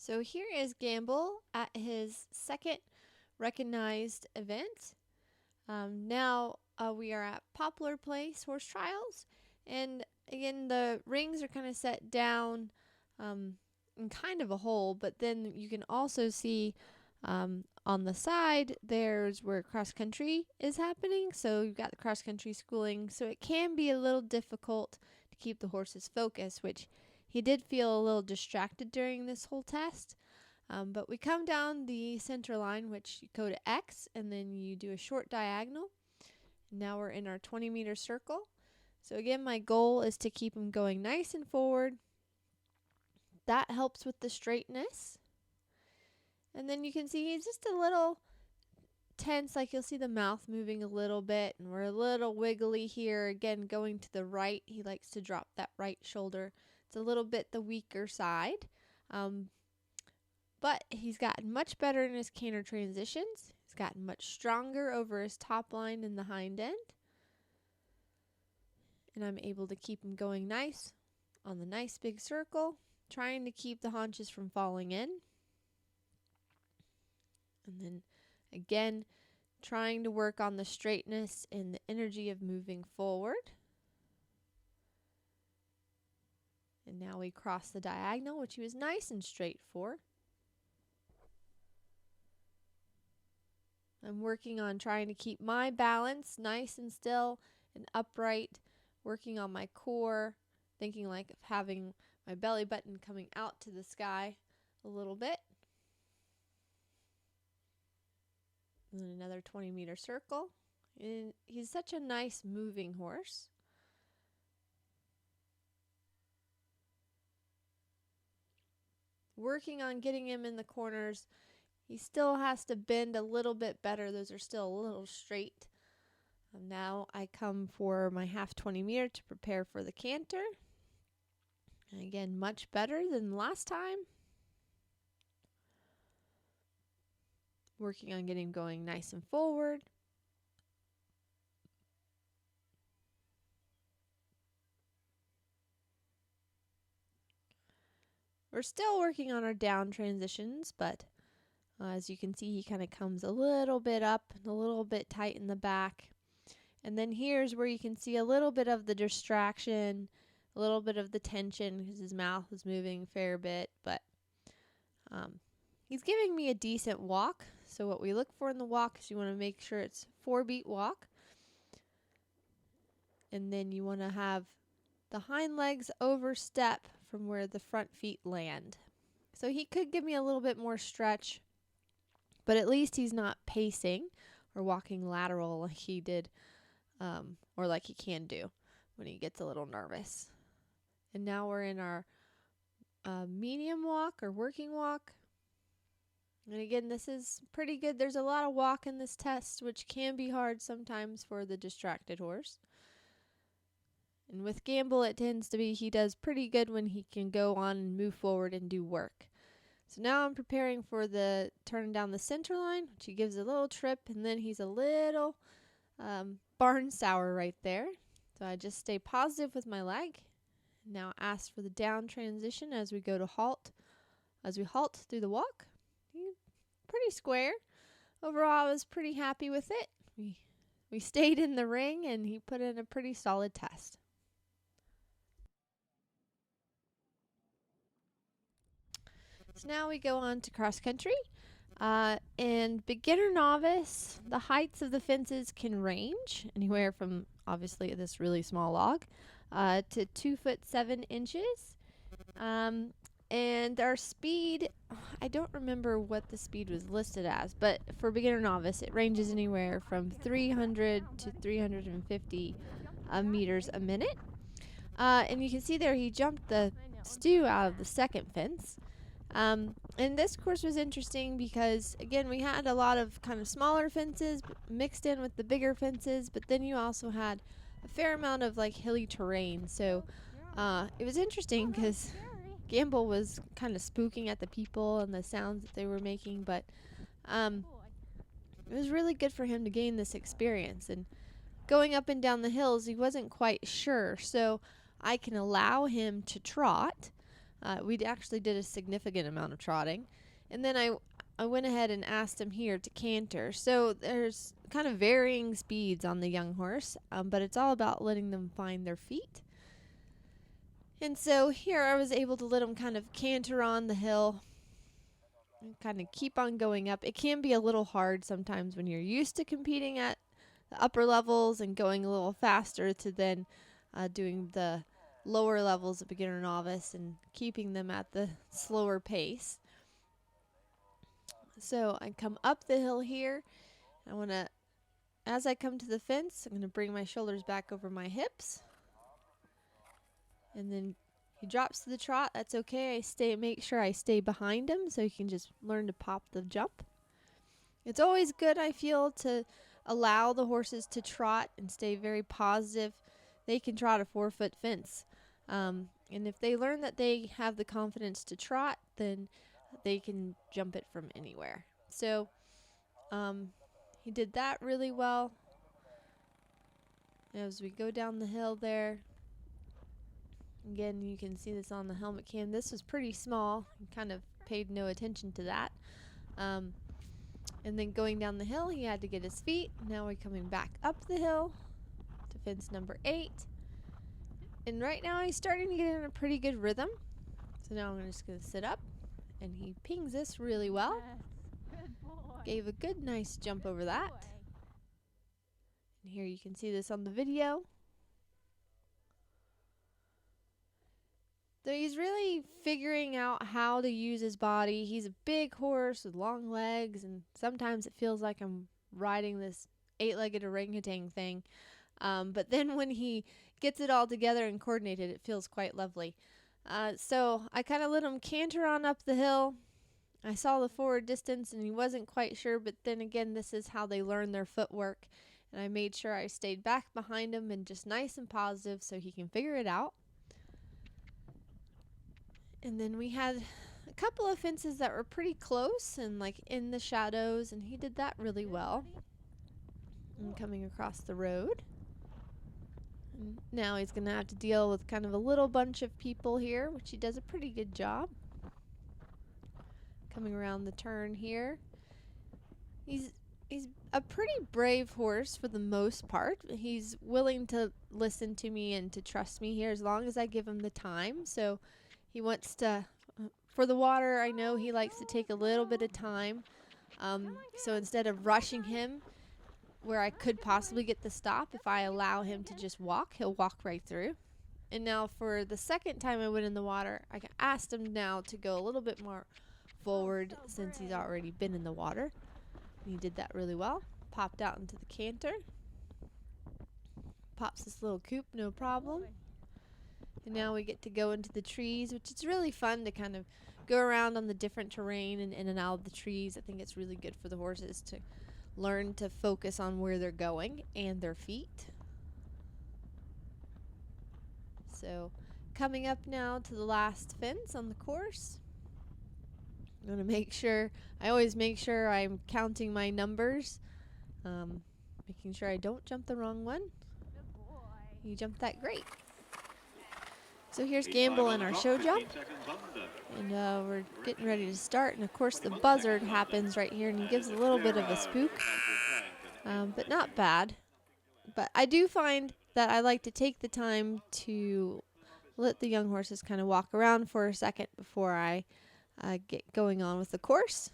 So here is Gamble at his second recognized event. Now we are at Poplar Place Horse Trials, and again the rings are kind of set down in kind of a hole, but then you can also see on the side there's where cross country is happening. So you've got the cross country schooling, so it can be a little difficult to keep the horse's focus, which he did feel a little distracted during this whole test. But we come down the center line, which you go to X, and then you do a short diagonal. Now we're in our 20-meter circle. So again, my goal is to keep him going nice and forward. That helps with the straightness. And then you can see he's just a little tense, like you'll see the mouth moving a little bit, and we're a little wiggly here. Again, going to the right, he likes to drop that right shoulder. It's a little bit the weaker side. But he's gotten much better in his canter transitions. He's gotten much stronger over his top line in the hind end. And I'm able to keep him going nice on the nice big circle, trying to keep the haunches from falling in. And then again, trying to work on the straightness and the energy of moving forward. And now we cross the diagonal, which he was nice and straight for. I'm working on trying to keep my balance nice and still and upright, working on my core, thinking like of having my belly button coming out to the sky a little bit. And then another 20-meter circle. And he's such a nice moving horse. Working on getting him in the corners. He still has to bend a little bit better. Those are still a little straight. Now I come for my half 20-meter to prepare for the canter. And again, much better than last time. Working on getting going nice and forward. We're still working on our down transitions, but as you can see, he kind of comes a little bit up and a little bit tight in the back. And then here's where you can see a little bit of the distraction, a little bit of the tension because his mouth is moving a fair bit, but he's giving me a decent walk. So what we look for in the walk is you want to make sure it's 4-beat walk. And then you want to have the hind legs overstep from where the front feet land. So he could give me a little bit more stretch, but at least he's not pacing or walking lateral like he did, or like he can do when he gets a little nervous. And now we're in our medium walk or working walk. And again, this is pretty good. There's a lot of walk in this test, which can be hard sometimes for the distracted horse. And with Gamble, it tends to be he does pretty good when he can go on and move forward and do work. So now I'm preparing for the turning down the center line, which he gives a little trip, and then he's a little barn sour right there. So I just stay positive with my leg. Now ask for the down transition as we go to halt. As we halt through the walk, pretty square. Overall, I was pretty happy with it. We stayed in the ring, and he put in a pretty solid test. So now we go on to cross country. And beginner novice, the heights of the fences can range anywhere from obviously this really small log to 2'7". And our speed, I don't remember what the speed was listed as, but for beginner novice, it ranges anywhere from 300 to 350 meters a minute. And you can see there he jumped the stew out of the second fence. And this course was interesting because, again, we had a lot of kind of smaller fences mixed in with the bigger fences, but then you also had a fair amount of like hilly terrain. So it was interesting because Gamble was kind of spooking at the people and the sounds that they were making, but it was really good for him to gain this experience. And going up and down the hills, he wasn't quite sure, so I can allow him to trot. We actually did a significant amount of trotting. And then I went ahead and asked him here to canter. So there's kind of varying speeds on the young horse, but it's all about letting them find their feet. And so here I was able to let him kind of canter on the hill and kind of keep on going up. It can be a little hard sometimes when you're used to competing at the upper levels and going a little faster to then doing the lower levels of beginner novice and keeping them at the slower pace. So I come up the hill here. I want to, as I come to the fence, I'm going to bring my shoulders back over my hips. And then he drops to the trot. That's okay. Make sure I stay behind him so he can just learn to pop the jump. It's always good, I feel, to allow the horses to trot and stay very positive. They can trot a 4-foot fence. And if they learn that they have the confidence to trot, then they can jump it from anywhere. So he did that really well. As we go down the hill there, again, you can see this on the helmet cam. This was pretty small. I kind of paid no attention to that. And then going down the hill, he had to get his feet. Now we're coming back up the hill to fence number 8. And right now he's starting to get in a pretty good rhythm. So now I'm just going to sit up. And he pings this really well. Yes. Good boy. Gave a good, nice jump over that. And here you can see this on the video. So he's really figuring out how to use his body. He's a big horse with long legs, and sometimes it feels like I'm riding this 8-legged orangutan thing. But then when he gets it all together and coordinated, it feels quite lovely. So I kind of let him canter on up the hill. I saw the forward distance and he wasn't quite sure, but then again, this is how they learn their footwork. And I made sure I stayed back behind him and just nice and positive so he can figure it out. And then we had a couple of fences that were pretty close and like in the shadows, and he did that really well. And coming across the road. And now he's going to have to deal with kind of a little bunch of people here, which he does a pretty good job. Coming around the turn here. He's a pretty brave horse for the most part. He's willing to listen to me and to trust me here as long as I give him the time. So he wants to, for the water, I know he likes to take a little bit of time. So instead of rushing him, where I could possibly get the stop, if I allow him to just walk, he'll walk right through. And now for the second time I went in the water, I asked him now to go a little bit more forward since he's already been in the water. And he did that really well. Popped out into the canter. Pops this little coop, no problem. And now we get to go into the trees, which is really fun to kind of go around on the different terrain and in and out of the trees. I think it's really good for the horses to learn to focus on where they're going and their feet. So coming up now to the last fence on the course. I'm going to make sure, I always make sure I'm counting my numbers, making sure I don't jump the wrong one. Good boy. You jumped that great. So here's Gamble in our show jump. And we're getting ready to start. And of course the buzzard happens right here and he gives a little bit of a spook, but not bad. But I do find that I like to take the time to let the young horses kind of walk around for a second before I get going on with the course.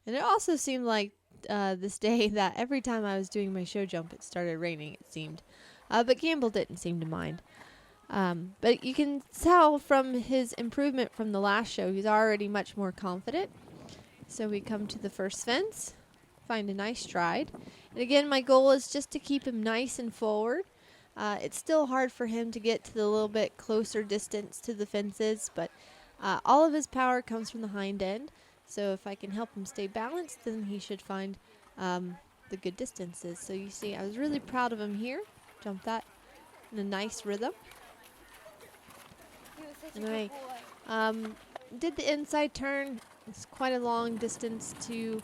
And it also seemed like this day that every time I was doing my show jump, it started raining, it seemed. But Gamble didn't seem to mind. But you can tell from his improvement from the last show, he's already much more confident. So we come to the first fence, find a nice stride. And again, my goal is just to keep him nice and forward. It's still hard for him to get to the little bit closer distance to the fences, but all of his power comes from the hind end. So if I can help him stay balanced, then he should find the good distances. So you see, I was really proud of him here. Jumped that in a nice rhythm. And I did the inside turn. It's quite a long distance to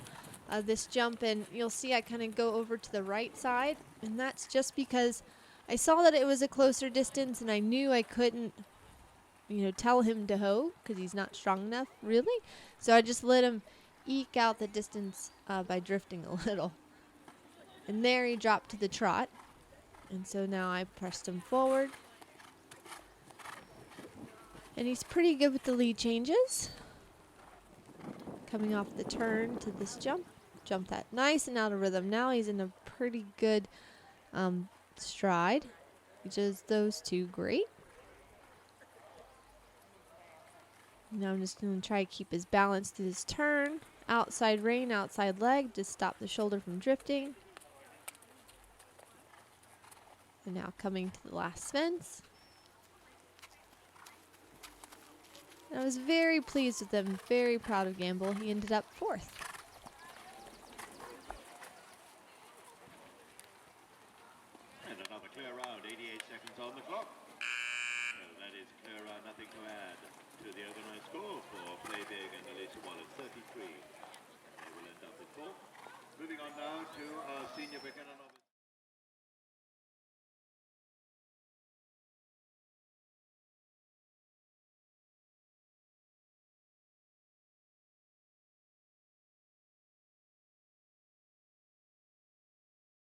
this jump, and you'll see I kind of go over to the right side, and that's just because I saw that it was a closer distance and I knew I couldn't tell him to hoe because he's not strong enough, really. So I just let him eke out the distance by drifting a little. And there he dropped to the trot. And so now I pressed him forward. And he's pretty good with the lead changes. Coming off the turn to this jump. Jump that nice and out of rhythm. Now he's in a pretty good stride, which is those two great. Now I'm just going to try to keep his balance through this turn. Outside rein, outside leg, just stop the shoulder from drifting. And now coming to the last fence. And I was very pleased with him, very proud of Gamble. He ended up 4th. And another clear round, 88 seconds on the clock. So that is clear round, nothing to add to the overnight score for Play Big and Elisa Wallace, 33. They will end up with 4th. Moving on now to our senior beginner novice.